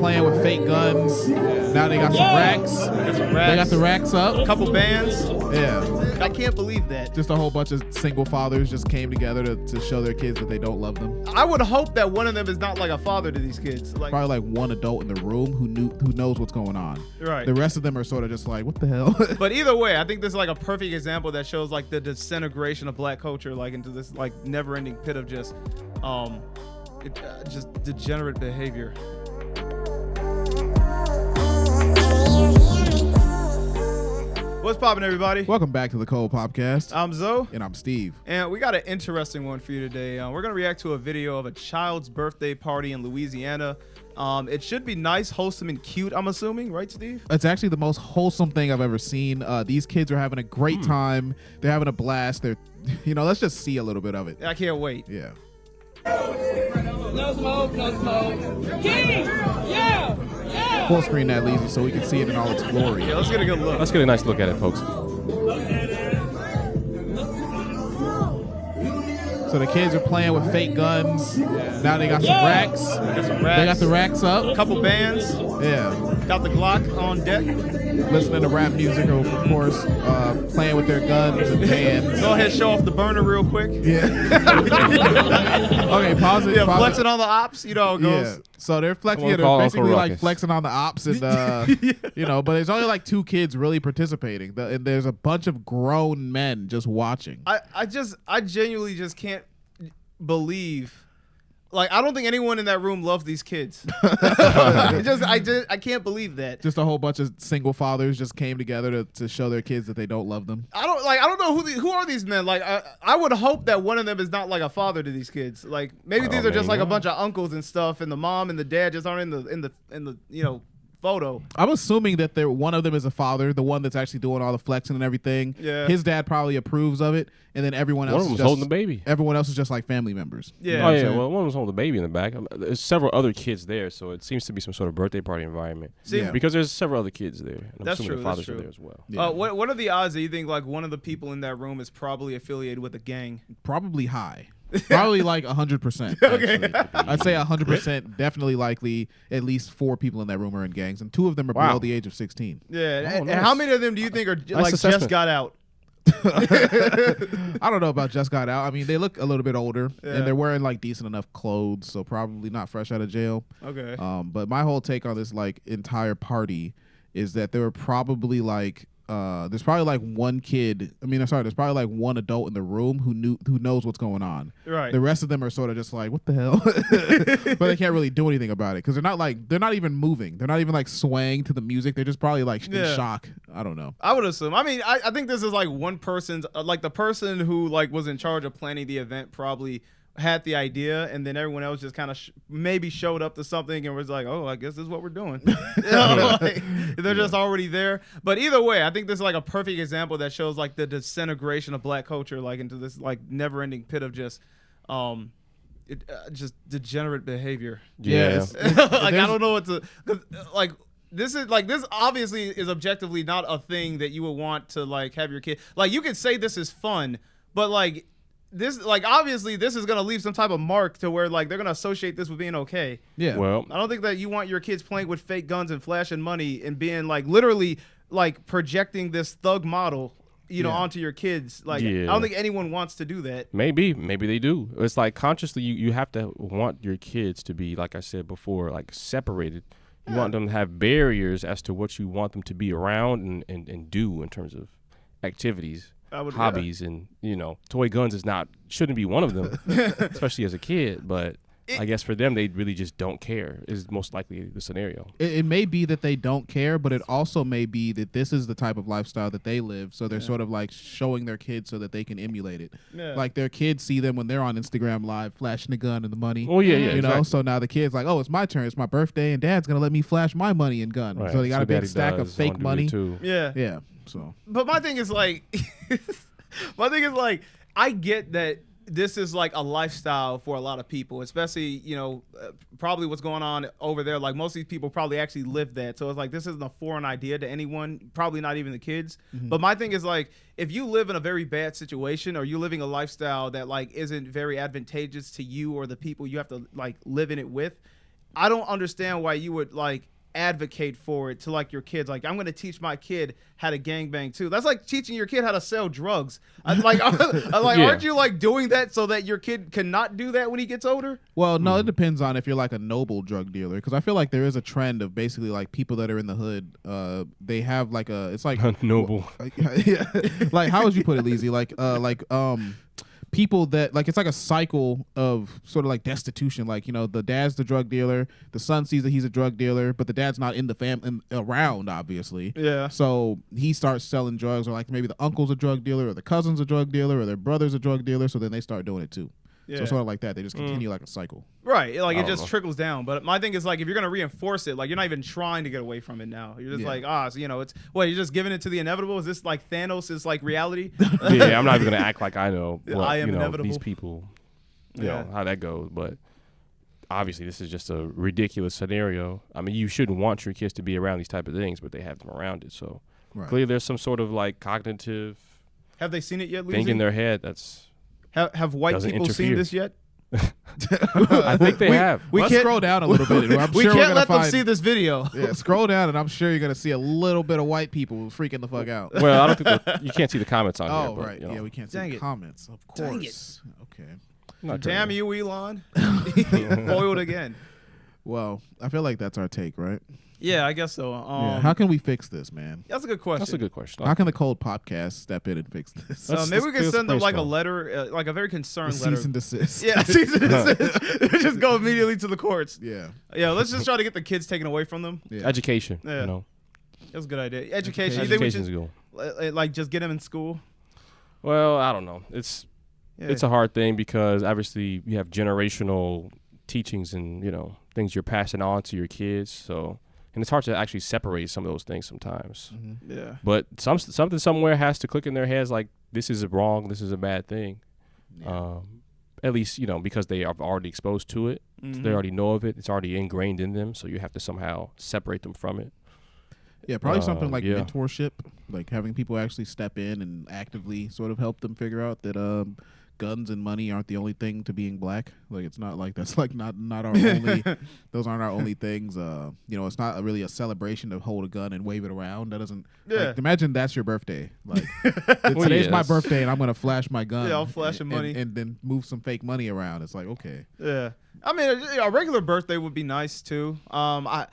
playing with fake guns. Now they got some racks. They got the racks up. A couple bands. Yeah. I can't believe that. Just a whole bunch of single fathers just came together to show their kids that they don't love them. I would hope that one of them is not like a father to these kids. Like Probably like one adult in the room who knows what's going on. Right. The rest of them are sort of just like, what the hell? But either way, I think this is like a perfect example that shows like the disintegration of black culture, like into this like never-ending pit of just degenerate behavior. What's poppin', everybody? Welcome back to the Cold Popcast. I'm Zoe. And I'm Steve. And we got an interesting one for you today. We're going to react to a video of a child's birthday party in Louisiana. It should be nice, wholesome, and cute, I'm assuming. Right, Steve? It's actually the most wholesome thing I've ever seen. These kids are having a great time. They're having a blast. They're, let's just see a little bit of it. I can't wait. Yeah. No smoke, no smoke. King! Yeah! Yeah! Full screen that, Leezy, so we can see it in all its glory. Yeah, let's get a good look. Let's get a nice look at it, folks. So the kids are playing with fake guns. Now they got some racks. They got the racks up. A couple bands. Yeah. Got the Glock on deck. Listening to rap music, of course, playing with their guns and bands. Go ahead, show off the burner real quick. Yeah. Okay, pause it. Yeah, pause flexing it. on the ops. You know how it goes. Yeah. So they're flexing. Come on, Yeah, they're call basically Uncle like Ruckus. flexing on the ops, and but there's only like 2 kids really participating, and there's a bunch of grown men just watching. I genuinely just can't believe. Like, I don't think anyone in that room loves these kids. I can't believe that. Just a whole bunch of single fathers just came together to show their kids that they don't love them. I don't know who are these men. Like, I would hope that one of them is not like a father to these kids. Like, maybe these are just like a bunch of uncles and stuff, and the mom and the dad just aren't in the photo. I'm assuming that one of them is a father, the one that's actually doing all the flexing and everything. Yeah. His dad probably approves of it, and then everyone else One of is them's just holding the baby. Everyone else is just like family members. Yeah. You know Oh what I'm yeah, saying? well, one was holding the baby in the back. There's several other kids there, so it seems to be some sort of birthday party environment. See, Yeah. Because there's several other kids there. And I'm That's assuming true, the that's fathers are true. there as well. Yeah. what are the odds that you think like one of the people in that room is probably affiliated with a gang? Probably high. Probably like 100%. Actually. I'd say 100%. Definitely likely at least 4 people in that room are in gangs, and 2 of them are below the age of 16. Yeah, Oh, and nice. how many of them do you think are like just assessment. got out? I don't know about just got out. I mean, they look a little bit older, Yeah. and they're wearing like decent enough clothes, so probably not fresh out of jail. Okay. But my whole take on this like entire party is that there were probably like there's probably like one kid. There's probably like one adult in the room who knows what's going on. Right. The rest of them are sort of just like, what the hell? But they can't really do anything about it because they're not even moving. They're not even like swaying to the music. They're just probably like in shock. I don't know. I would assume. I mean, I think this is like one person's like the person who like was in charge of planning the event probably had the idea, and then everyone else just kind of maybe showed up to something and was like, oh, I guess this is what we're doing. They're just already there. But either way, I think this is like a perfect example that shows like the disintegration of black culture, like into this like never-ending pit of just degenerate behavior. Yeah. Like, I don't know what to like. This obviously is objectively not a thing that you would want to like have your kid. Like, you could say this is fun, but like this, like, obviously this is gonna leave some type of mark to where like they're gonna associate this with being okay. Yeah. Well, I don't think that you want your kids playing with fake guns and flashing money and being like literally like projecting this thug model, onto your kids. Like, I don't think anyone wants to do that. maybe they do. It's like consciously you have to want your kids to be, like I said before, like separated. You want them to have barriers as to what you want them to be around and do in terms of activities. Hobbies, and toy guns shouldn't be one of them, especially as a kid. But I guess for them, they really just don't care is most likely the scenario. It may be that they don't care, but it also may be that this is the type of lifestyle that they live. So they're sort of like showing their kids so that they can emulate it. Yeah. Like their kids see them when they're on Instagram Live flashing the gun and the money. Oh yeah, You know, exactly. so now the kid's like, oh, it's my turn. It's my birthday, and Dad's gonna let me flash my money and gun. Right. So they got a big Daddy stack of does fake on duty money. too. Yeah. Yeah. So But my thing is like, I get that this is like a lifestyle for a lot of people, especially, probably what's going on over there. Like, most of these people probably actually live that. So it's like, this isn't a foreign idea to anyone, probably not even the kids. But my thing is like, if you live in a very bad situation, or you're living a lifestyle that like isn't very advantageous to you or the people you have to like live in it with, I don't understand why you would like advocate for it to like your kids. Like, I'm going to teach my kid how to gangbang too. That's like teaching your kid how to sell drugs. Aren't you like doing that so that your kid cannot do that when he gets older? Well, no, it depends on if you're like a noble drug dealer, because I feel like there is a trend of basically like people that are in the hood. They have like it's like noble. Yeah, like how would you put it, Leezy? Like people that like it's like a cycle of sort of like destitution. Like, you know, the dad's the drug dealer, the son sees that he's a drug dealer, but the dad's not in the family around, obviously. Yeah. So he starts selling drugs, or like maybe the uncle's a drug dealer, or the cousin's a drug dealer, or their brother's a drug dealer. So then they start doing it too. Yeah. So sort of like that. They just continue like a cycle. Right. Like it just know. trickles down. But my thing is like if you're gonna reinforce it, like you're not even trying to get away from it now. You're just like, so you know, it's what you're just giving it to the inevitable. Is this like Thanos' like reality? Yeah, I'm not even gonna act like I know what I am inevitable. these people, you know how that goes. But obviously, this is just a ridiculous scenario. I mean, you shouldn't want your kids to be around these type of things, but they have them around it. So clearly, there's some sort of like cognitive Have they seen it yet, Lucy? thing in their head that's. Have white Doesn't people seen interfere. this yet? I think they have. Let's scroll down a little bit. We can't let them see this video. Yeah, scroll down, and I'm sure you're gonna see a little bit of white people freaking the fuck out. Well, I don't think you can't see the comments on here. Oh, but, right. you know. Yeah, we can't Dang see it. comments. Of Dang course. Okay. Not Damn doing you, Elon. Foiled again. Well, I feel like that's our take, right? Yeah, I guess so. Yeah. How can we fix this, man? That's a good question. That's a good question. How can the Cold Podcast step in and fix this? Maybe we can let's send them like a brainstorm. letter, like a very concerned letter. Cease and desist. Yeah, cease and desist. Just go immediately to the courts. Yeah. Yeah, let's just try to get the kids taken away from them. Yeah. Education. Yeah. You know, That's a good idea. Education. You think we education's should good. like just get them in school? Well, I don't know. It's a hard thing because obviously you have generational teachings and things you're passing on to your kids. So. And it's hard to actually separate some of those things sometimes. Mm-hmm. Yeah. But something somewhere has to click in their heads like, this is wrong, this is a bad thing. Yeah. At least, because they are already exposed to it. Mm-hmm. They already know of it. It's already ingrained in them. So you have to somehow separate them from it. Yeah, probably something like yeah. mentorship, like having people actually step in and actively sort of help them figure out that guns and money aren't the only thing to being black. Like it's not like that's like not our only. Those aren't our only things. It's not really a celebration to hold a gun and wave it around. That doesn't. Yeah. Like, imagine that's your birthday. Like today's my birthday and I'm gonna flash my gun. Yeah, I'll flash some money and then move some fake money around. It's like okay. Yeah. I mean, a regular birthday would be nice too. I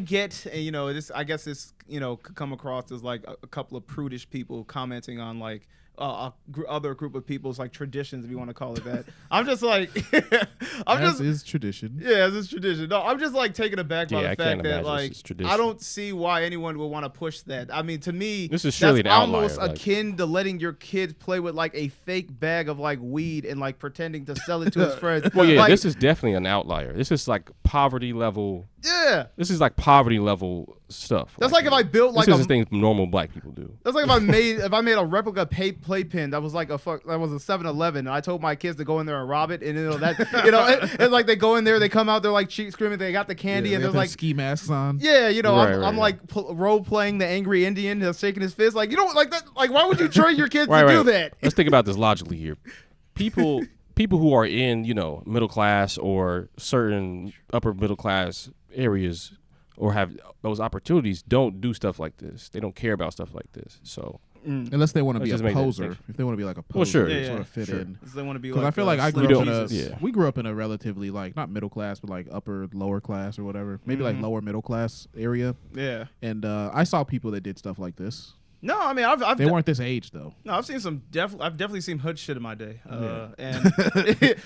get, I guess this, could come across as like a couple of prudish people commenting on like other group of people's like traditions, if you want to call it that. I'm just like, As is tradition. Yeah, as is tradition. No, I'm just like taken aback by the fact that like I don't see why anyone would want to push that. I mean, to me, this is surely that's an outlier, almost like, akin to letting your kids play with like a fake bag of like weed and like pretending to sell it to his friends. Well, yeah, like, this is definitely an outlier. This is like poverty level. Yeah. This is like poverty level stuff. That's like if I built like this is the thing normal black people do. That's like if I made a replica playpen that was like that was a 7-Eleven, and I told my kids to go in there and rob it, and it's like they go in there, they come out, they're like screaming, they got the candy, and there's like ski masks on. Yeah, I'm right. like role playing the angry Indian that's shaking his fist, like like that. Like, why would you train your kids to do that? Let's think about this logically here. People who are in middle class or certain upper middle class areas or have those opportunities don't do stuff like this. They don't care about stuff like this. So unless they want to be Let's a just make that poser, distinction. if they want to be like a poser, Well, sure. they Yeah, sort of fit sure. in. They want to be Because like I feel like I Slim grew up in Jesus. we grew up in a relatively like not middle class, but like lower class or whatever, maybe like lower middle class area. Yeah. And I saw people that did stuff like this. No, I mean They weren't this age though. No, I've seen some. I've definitely seen hood shit in my day. Yeah.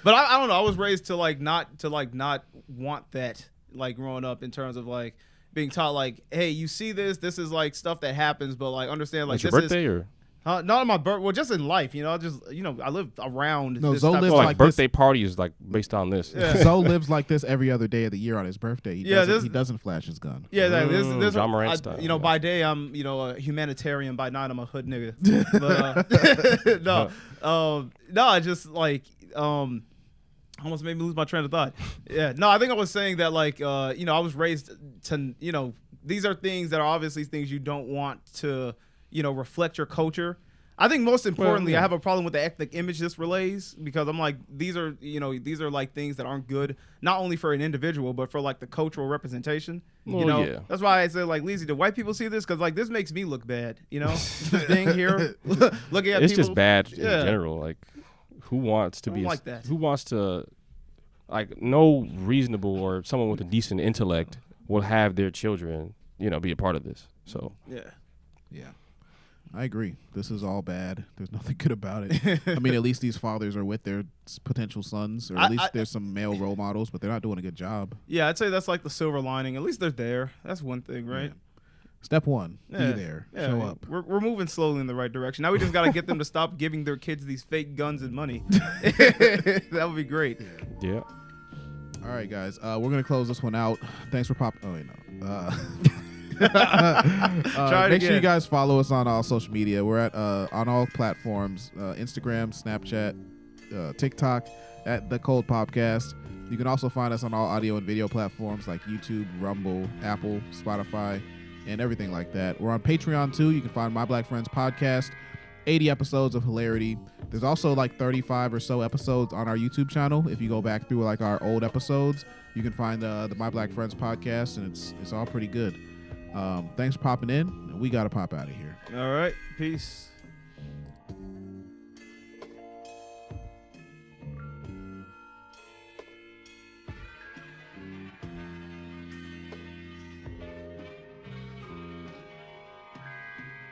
But I don't know. I was raised to not want that like growing up in terms of like being taught like, hey, you see this is like stuff that happens, but like understand like it's your this birthday or not on my birthday. Well, just in life, I just I live around. No, this Zoe type lives of like like birthday party is like based on this. Yeah. Zoe lives like this every other day of the year on his birthday. He doesn't flash his gun. Yeah, like, this John Morant style, yeah. by day I'm a humanitarian, by night I'm a hood nigga. But, no, I just like almost made me lose my train of thought. Yeah, no, I think I was saying that like I was raised to these are things that are obviously things you don't want to reflect your culture. I think most importantly, yeah. I have a problem with the ethnic image this relays because I'm like, these are like things that aren't good, not only for an individual, but for like the cultural representation. Well, You know, yeah. that's why I said like, Leezy, do white people see this? Because like this makes me look bad. You know, just being here, looking at It's people. just bad in Yeah. general. Like, who wants to I be don't like that. Who wants to, like, no reasonable or someone with a decent intellect will have their children, be a part of this. So Yeah. Yeah. I agree. This is all bad. There's nothing good about it. I mean, at least these fathers are with their potential sons, or at least there's some male role models, but they're not doing a good job. Yeah, I'd say that's like the silver lining. At least they're there. That's one thing, right? Yeah. Step one, Yeah. be there. Yeah, Show up. We're moving slowly in the right direction. Now we just got to get them to stop giving their kids these fake guns and money. That would be great. yeah. All right, guys. We're going to close this one out. Thanks for popping. Oh, wait, no. Try it Make sure you again. guys follow us on all social media. We're at on all platforms: Instagram, Snapchat, TikTok, at The Cold Popcast. You can also find us on all audio and video platforms like YouTube, Rumble, Apple, Spotify, and everything like that. We're on Patreon too. You can find My Black Friends podcast, 80 episodes of hilarity. There's also like 35 or so episodes on our YouTube channel. If you go back through like our old episodes, you can find the My Black Friends podcast, and it's all pretty good. Thanks for popping in. We got to pop out of here. All right. Peace.